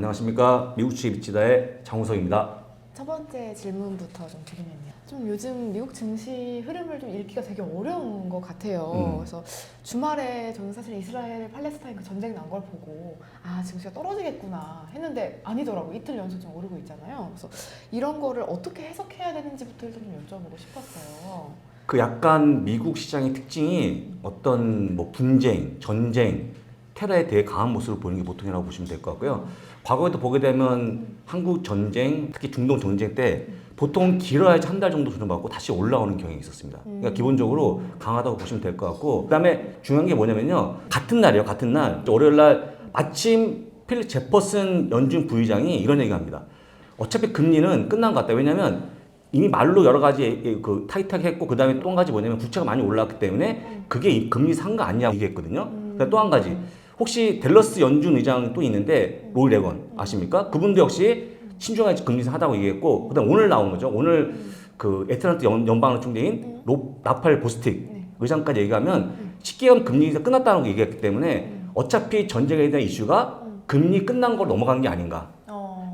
안녕하십니까. 미국 주식 입지다의 장우석입니다. 첫 번째 질문부터 좀 드리면요. 좀 요즘 미국 증시 흐름을 좀 읽기가 되게 어려운 것 같아요. 그래서 주말에 저는 사실 이스라엘 팔레스타인 그 전쟁 난 걸 보고 아 증시가 떨어지겠구나 했는데 아니더라고. 이틀 연속 좀 오르고 있잖아요. 그래서 이런 거를 어떻게 해석해야 되는지부터 일단 좀 여쭤보고 싶었어요. 그 약간 미국 시장의 특징이 어떤 뭐 분쟁, 전쟁, 테러에 대해 강한 모습을 보이는 게 보통이라고 보시면 될 것 같고요. 과거에도 보게 되면 한국 전쟁, 특히 중동 전쟁 때 보통 길어야지 한 달 정도 조정받고 다시 올라오는 경향이 있었습니다. 그러니까 기본적으로 강하다고 보시면 될 것 같고, 그다음에 중요한 게 뭐냐면요. 같은 날이에요. 같은 날 월요일 날 마침 필립 제퍼슨 연준 부의장이 이런 얘기를 합니다. 어차피 금리는 끝난 것 같다. 왜냐하면 이미 말로 여러 가지 그 타이트하게 했고, 그다음에 또 한 가지 뭐냐면 부채가 많이 올라왔기 때문에 그게 금리 산 거 아니냐고 얘기했거든요. 그다음에 또 한 가지, 혹시 댈러스 연준 의장 또 있는데 롤 레건 아십니까? 그분도 역시 신중하게 금리 하다고 얘기했고, 그다음 오늘 나온 거죠. 오늘 그 애틀랜타 연방은행 총재인 나팔 보스틱 의장까지 얘기하면 10개월 금리가 끝났다는 거 얘기했기 때문에 어차피 전쟁에 대한 이슈가 금리 끝난 걸 넘어간 게 아닌가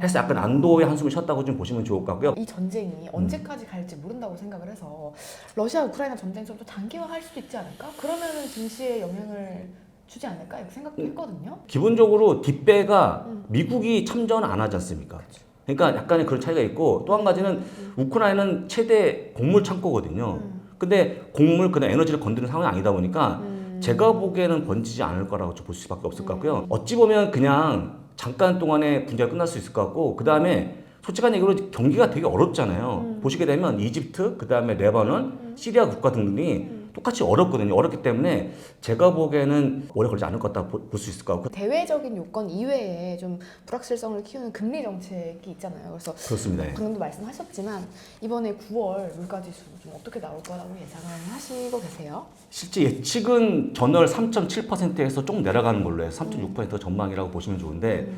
해서 약간 안도의 한숨을 쉬었다고 좀 보시면 좋을 것 같고요. 이 전쟁이 언제까지 갈지 모른다고 생각을 해서 러시아 우크라이나 전쟁처럼 또 단기화할 수도 있지 않을까? 그러면은 증시에 영향을 주지 않을까? 이렇게 생각도 했거든요. 기본적으로 뒷배가 미국이 참전 안 하지 않습니까? 그러니까 약간의 그런 차이가 있고, 또 한 가지는 우크라이나는 최대 곡물 창고거든요. 근데 곡물, 그다음 에너지를 건드리는 상황이 아니다 보니까 제가 보기에는 번지지 않을 거라고 볼 수밖에 없을 것 같고요. 어찌 보면 그냥 잠깐 동안에 분쟁이 끝날 수 있을 것 같고, 그 다음에 솔직한 얘기로 경기가 되게 어렵잖아요. 보시게 되면 이집트, 그 다음에 레바논, 시리아 국가 등등이 똑같이 어렵거든요. 어렵기 때문에 제가 보기에는 오래 걸리지 않을 것 같다 볼 수 있을 것 같고. 대외적인 요건 이외에 좀 불확실성을 키우는 금리 정책이 있잖아요. 그래서 그렇습니다. 예. 방금도 말씀하셨지만 이번에 9월 물가지수 좀 어떻게 나올 거라고 예상을 하시고 계세요? 실제 예측은 전월 3.7%에서 조금 내려가는 걸로 해서 3.6% 전망이라고 보시면 좋은데,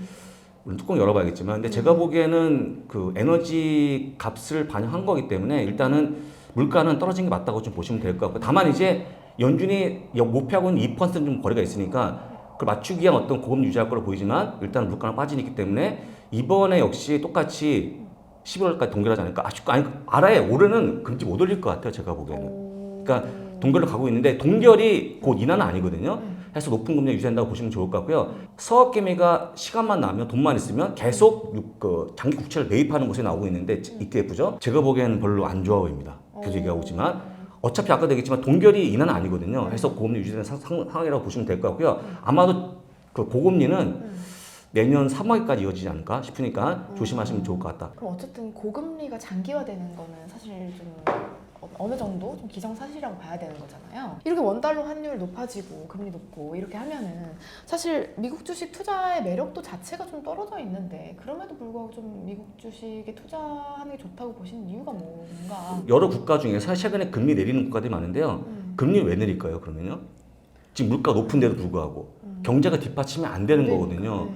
물론 뚜껑 열어봐야겠지만, 근데 제가 보기에는 그 에너지 값을 반영한 거기 때문에 일단은 물가는 떨어진 게 맞다고 좀 보시면 될 것 같고, 다만 이제 연준이 목표하고는 2%좀 거리가 있으니까 그걸 맞추기 위한 어떤 고금 유지할 거로 보이지만 일단 물가는 빠지기 때문에 이번에 역시 똑같이 11월까지 동결하지 않을까. 아니, 아래 올해는 금리 못 올릴 것 같아요. 제가 보기에는. 그러니까 동결로 가고 있는데 동결이 곧 인하는 아니거든요. 해서 높은 금리 유지한다고 보시면 좋을 것 같고요. 서학개미가 시간만 나면 돈만 있으면 계속 그 장기 국채를 매입하는 곳에 나오고 있는데 ETF죠. 제가 보기에는 별로 안 좋아 보입니다. 계속 얘기하고 있지만 어차피 아까도 얘기했지만 동결이 인하는 아니거든요. 해서 고금리 유지되는 상황이라고 보시면 될 것 같고요. 아마도 그 고금리는 내년 3월까지 이어지지 않을까 싶으니까 조심하시면 좋을 것 같다. 그럼 어쨌든 고금리가 장기화되는 거는 사실 좀 어느 정도 좀 기정사실이라고 봐야 되는 거잖아요. 이렇게 원달러 환율 높아지고 금리 높고 이렇게 하면은 사실 미국 주식 투자의 매력도 자체가 좀 떨어져 있는데, 그럼에도 불구하고 좀 미국 주식에 투자하는 게 좋다고 보시는 이유가 뭔가? 여러 국가 중에 사실 최근에 금리 내리는 국가들이 많은데요. 금리 왜 내릴까요? 그러면요? 지금 물가 높은데도 불구하고 경제가 뒷받침이 안 되는 거거든요.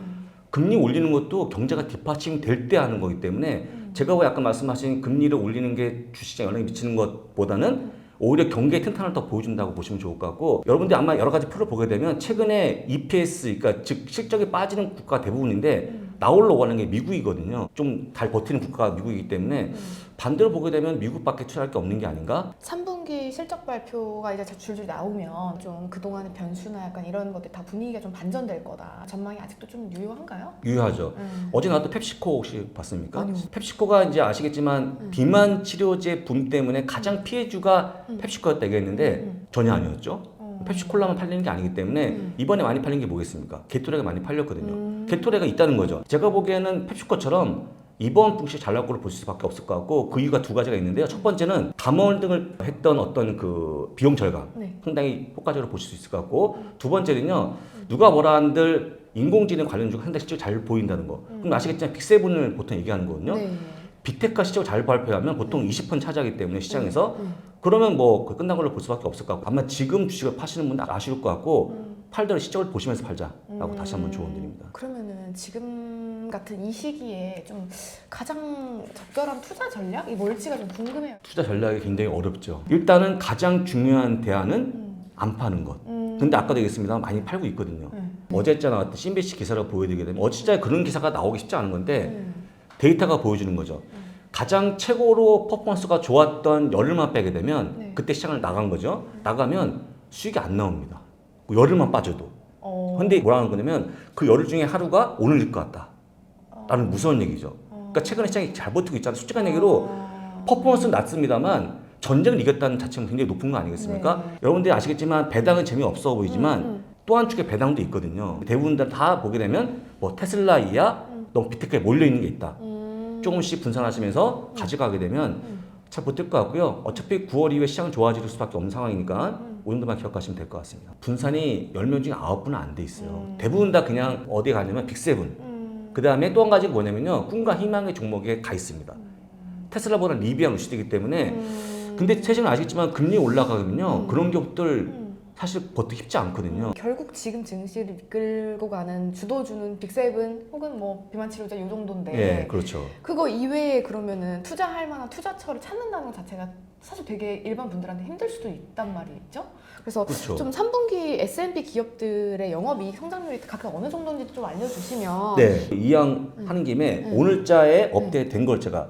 금리 올리는 것도 경제가 뒷받침이 될 때 하는 거기 때문에 제가 왜 아까 말씀하신 금리를 올리는 게 주식시장에 영향을 미치는 것보다는 오히려 경기의 튼튼함을 더 보여준다고 보시면 좋을 것 같고, 여러분들이 아마 여러 가지 표를 보게 되면 최근에 EPS, 그러니까 즉 실적이 빠지는 국가가 대부분인데 나올라고 하는 게 미국이거든요. 좀 잘 버티는 국가가 미국이기 때문에 반대로 보게 되면 미국밖에 투자할 게 없는 게 아닌가? 3분기 실적 발표가 이제 줄줄 나오면 좀 그동안의 변수나 약간 이런 것들 다 분위기가 좀 반전될 거다. 전망이 아직도 좀 유효한가요? 유효하죠. 어제 나왔던 펩시코 혹시 봤습니까? 아니요. 펩시코가 이제 아시겠지만 비만 치료제 붐 때문에 가장 피해주가 펩시코였다 얘기했는데 전혀 아니었죠. 펩시콜라만 팔리는 게 아니기 때문에 이번에 많이 팔린 게 뭐겠습니까? 게토레가 많이 팔렸거든요. 게토레가 있다는 거죠. 제가 보기에는 펩시코처럼 이번 분기 잘 나올 걸로 볼 수밖에 없을 것 같고, 그 이유가 두 가지가 있는데요. 첫 번째는 담원 등을 했던 어떤 그 비용 절감, 상당히 효과적으로 보실 수 있을 것 같고, 두 번째는요, 누가 뭐라 한들 인공지능 관련주가 상당히 실적이 잘 보인다는 거. 그럼 아시겠지만 빅세븐을 보통 얘기하는 거거든요. 빅테크가 실적을 잘 발표하면 보통 20% 차지하기 때문에 시장에서 그러면 뭐 끝난 걸로 볼 수밖에 없을 것 같고, 아마 지금 주식을 파시는 분들 아쉬울 것 같고 팔더라도 시적을 보시면서 팔자라고 다시 한번 조언드립니다. 그러면은 지금 같은 이 시기에 좀 가장 적절한 투자 전략이 뭘지가 좀 궁금해요. 투자 전략이 굉장히 어렵죠. 일단은 가장 중요한 대안은 안 파는 것. 근데 아까도 얘기했습니다. 많이 팔고 있거든요. 어제자 나왔던 CNBC 기사를 보여드리게 되면 어제자 그런 기사가 나오기 쉽지 않은 건데 데이터가 보여주는 거죠. 가장 최고로 퍼포먼스가 좋았던 열흘만 빼게 되면 네. 그때 시장을 나간 거죠. 나가면 수익이 안 나옵니다. 열흘만 빠져도. 근데 뭐라는 거냐면 그 열흘 중에 하루가 오늘일 것 같다. 라는 무서운 얘기죠. 그러니까 최근에 시장이 잘 버티고 있잖아요. 솔직한 얘기로 퍼포먼스는 낮습니다만 전쟁을 이겼다는 자체는 굉장히 높은 거 아니겠습니까? 네. 여러분들이 아시겠지만 배당은 재미없어 보이지만 또 한 축에 배당도 있거든요. 대부분 다 보게 되면 뭐 테슬라 이하 너무 비트코인에 몰려있는 게 있다. 조금씩 분산하시면서 가져가게 되면 잘 버틸 것 같고요. 어차피 9월 이후에 시장은 좋아질 수밖에 없는 상황이니까 오 정도만 기억하시면 될 것 같습니다. 분산이 10명 중에 9분은 안 돼 있어요. 대부분 다 그냥 어디에 가냐면 빅7. 그 다음에 또 한 가지가 뭐냐면요. 꿈과 희망의 종목에 가 있습니다. 테슬라보다 리비안 루시드이기 때문에 근데 최근에 아시겠지만 금리 올라가면요. 그런 기업들 사실 버티기 쉽지 않거든요. 결국 지금 증시를 이끌고 가는 주도주는 빅7 혹은 뭐 비만치료제 이 정도인데 예, 그렇죠. 그거 이외에 그러면은 투자할 만한 투자처를 찾는다는 것 자체가 사실 되게 일반 분들한테 힘들 수도 있단 말이죠. 그래서 그렇죠. 좀 3분기 S&P 기업들의 영업이익 성장률이 각각 어느 정도인지 좀 알려주시면 네, 이왕 하는 김에 오늘자에 업데이트된 걸 제가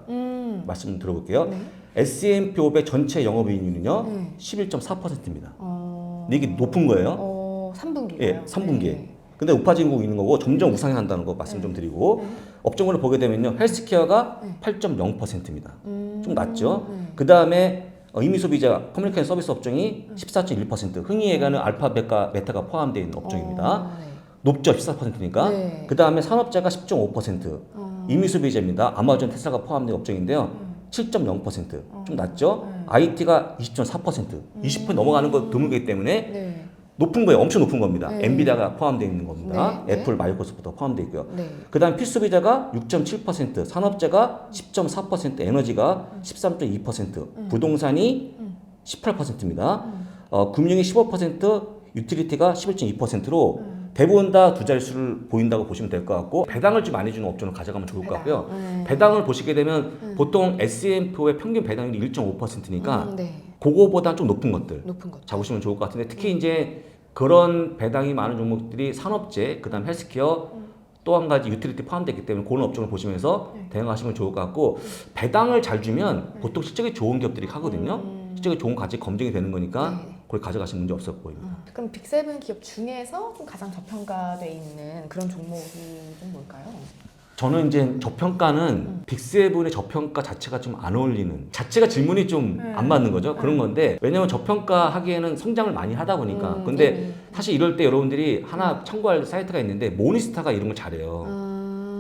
말씀 들어볼게요. 네. S&P 500 전체 영업이익률은요, 네. 11.4%입니다. 근데 이게 높은 거예요. 3분기가요? 예, 3분기에. 근데 우파진국 있는 거고 점점 우상이 한다는 거 말씀 좀 드리고 업종으로 보게 되면요, 헬스케어가 8.0%입니다. 좀 낮죠. 그 다음에 의미소비자 커뮤니케이션 서비스 업종이 14.1%, 흔히 얘기하는 알파벳과 메타가 포함되어 있는 업종입니다. 네. 높죠, 14%니까. 네. 그 다음에 산업재가 10.5%, 의미소비자입니다. 아마존, 테슬라가 포함된 업종인데요. 7.0%, 좀 낮죠? IT가 20.4%, 20% 넘어가는 거 드물기 때문에 네. 높은 거예요. 엄청 높은 겁니다. 네. 엔비디아가 포함되어 있는 겁니다. 네. 애플, 마이크로소프트가 포함되어 있고요. 네. 그 다음에 필수비자가 6.7%, 산업재가 10.4%, 에너지가 13.2%, 부동산이 18%입니다. 금융이 15%, 유틸리티가 11.2%로 대부분 다 두 자릿수를 보인다고 보시면 될 것 같고 배당을 좀 많이 주는 업종을 가져가면 좋을 것 같고요. 배당을 보시게 되면 보통 S&P의 평균 배당률이 1.5%니까 네. 그거보다 좀 높은 것들 높은 것. 잡으시면 좋을 것 같은데 특히 이제 그런 배당이 많은 종목들이 산업재, 그다음 헬스케어, 또 한 가지 유틸리티 포함되어 있기 때문에 그런 업종을 보시면서 대응하시면 좋을 것 같고 배당을 잘 주면 보통 실적이 좋은 기업들이 하거든요. 실적이 좋은 가치 검증이 되는 거니까 그걸 가져가시면 문제 없어 보입니다. 그럼 빅7 기업 중에서 좀 가장 저평가돼 있는 그런 종목이 좀 뭘까요? 저는 이제 저평가는 빅7의 저평가 자체가 좀 안 어울리는 자체가 질문이 좀 안 맞는 거죠. 그런 건데 왜냐면 저평가 하기에는 성장을 많이 하다 보니까 근데 사실 이럴 때 여러분들이 하나 참고할 사이트가 있는데 모니스타가 이런 걸 잘해요.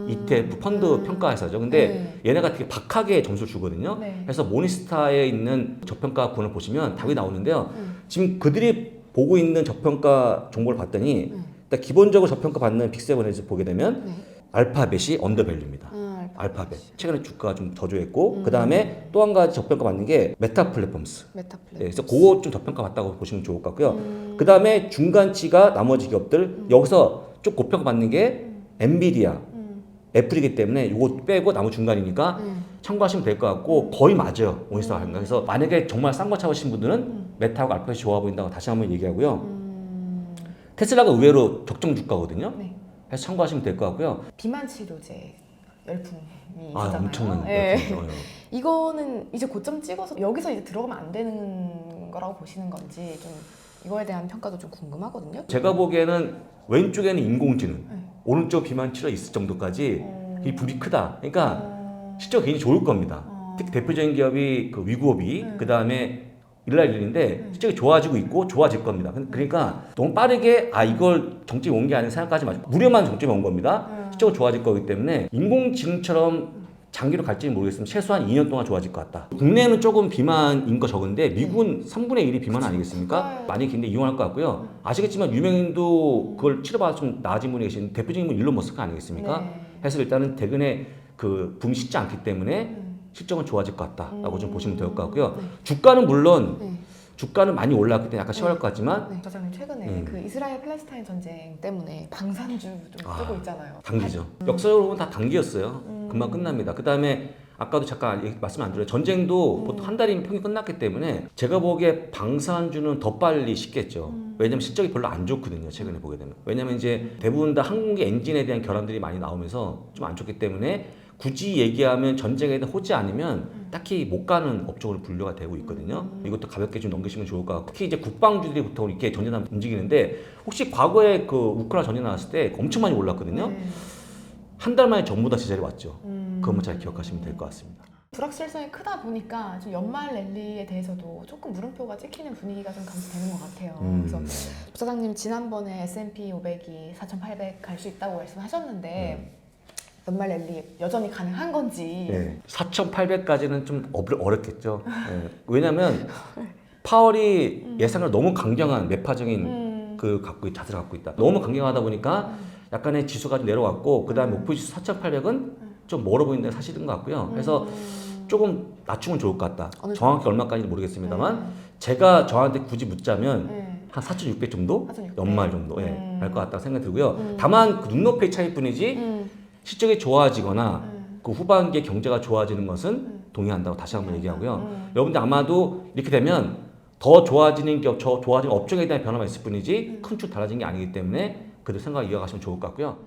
ETF 펀드 평가 회사죠. 근데 얘네가 되게 박하게 점수를 주거든요. 네. 그래서 모니스타에 있는 저평가 군을 보시면 답이 나오는데요. 지금 그들이 보고 있는 저평가 정보를 봤더니 일단 기본적으로 저평가 받는 빅7에서 보게 되면 알파벳이 언더밸류입니다. 알파벳. 최근에 주가가 좀 저조했고 그 다음에 또 한 가지 저평가 받는 게 메타 플랫폼스. 메타플랫. 네, 그래서 그거 좀 저평가 받다고 보시면 좋을 것 같고요. 그 다음에 중간치가 나머지 기업들 여기서 좀 고평가 받는 게 엔비디아, 애플이기 때문에 이거 빼고 나머지 중간이니까 참고하시면 될 것 같고 거의 맞아요. 모니스타 하는 거. 그래서 만약에 정말 싼 거 찾으신 분들은 메타하고 알파벳이 좋아 보인다고 다시 한번 얘기하고요. 테슬라가 의외로 적정 주가거든요. 네. 그래서 참고하시면 될 것 같고요. 비만 치료제 열풍이 아, 있었잖아요. 엄청난 네. 거예요. 이거는 이제 고점 찍어서 여기서 이제 들어가면 안 되는 거라고 보시는 건지 좀 이거에 대한 평가도 좀 궁금하거든요. 제가 보기에는 왼쪽에는 인공지능, 오른쪽 비만 치료 있을 정도까지 이 불이 크다. 그러니까 실적 굉장히 좋을 겁니다. 특히 대표적인 기업이 그 위고비, 그 다음에 일라일인데 실적이 좋아지고 있고 좋아질 겁니다. 그러니까 너무 빠르게 이걸 정점이 온 게 아닌 생각하지 마시고 무료만 정점이 온 겁니다. 실적은 좋아질 거기 때문에 인공지능처럼 장기로 갈지는 모르겠지만 최소한 2년 동안 좋아질 것 같다. 국내는 조금 비만인 거 적은데 미국은 3분의 1이 비만 아니겠습니까? 많이 근데 이용할 것 같고요. 아시겠지만 유명인도 그걸 치료받아 좀 나아진 분이 계신 대표적인 분 일론 머스크 아니겠습니까? 네. 해서 일단은 최근에 그 붐이 쉽지 않기 때문에 실적은 좋아질 것 같다라고 좀 보시면 될 것 같고요. 주가는 물론 주가는 많이 올랐기 때문에 약간 시원할 것 같지만 저자님 최근에 그 이스라엘 팔레스타인 전쟁 때문에 방산주 좀 뜨고 있잖아요. 단기죠. 역사적으로 보면 다 단기였어요. 금방 끝납니다. 그 다음에 아까도 잠깐 말씀 안 드려요. 전쟁도 보통 한 달이면 평이 끝났기 때문에 제가 보기에 방산주는 더 빨리 식겠죠. 왜냐면 실적이 별로 안 좋거든요. 최근에 보게 되면. 왜냐면 이제 대부분 다 항공기 엔진에 대한 결함들이 많이 나오면서 좀 안 좋기 때문에 굳이 얘기하면 전쟁에 대한 호재 아니면 딱히 못 가는 업종으로 분류가 되고 있거든요. 이것도 가볍게 좀 넘기시면 좋을 것 같고 특히 이제 국방주들이 보통 이렇게 전쟁하면 움직이는데 혹시 과거에 그 우크라이나 전쟁 나왔을 때 엄청 많이 올랐거든요. 네. 한 달 만에 전부 다 제자리 왔죠. 그것만 잘 기억하시면 될 것 같습니다. 불확실성이 크다 보니까 좀 연말 랠리에 대해서도 조금 물음표가 찍히는 분위기가 좀 감지되는 것 같아요. 그래서 부사장님 지난번에 S&P 500이 4,800 갈 수 있다고 말씀하셨는데 연말 랠리 여전히 가능한 건지. 네. 4,800까지는 좀 어렵겠죠. 네. 왜냐하면 파월이 예상을 너무 강경한 매파적인 그 자세를 갖고 있다. 너무 강경하다 보니까 약간의 지수가 좀 내려왔고 그 다음 목표 지수 4,800은 좀 멀어 보이는 게 사실인 것 같고요. 그래서 조금 낮추면 좋을 것 같다. 정확히 얼마까지는 모르겠습니다만 제가 저한테 굳이 묻자면 한 4,600 정도? 4,600. 연말 정도 할 것 같다고 생각이 들고요. 다만 그 눈높이의 차이뿐이지 실적이 좋아지거나 그 후반기에 경제가 좋아지는 것은 동의한다고 다시 한번 얘기하고요. 여러분들 아마도 이렇게 되면 더 좋아지는 좋아지는 업종에 대한 변화가 있을 뿐이지 큰 축 달라진 게 아니기 때문에 그대로 생각 이어가시면 좋을 것 같고요.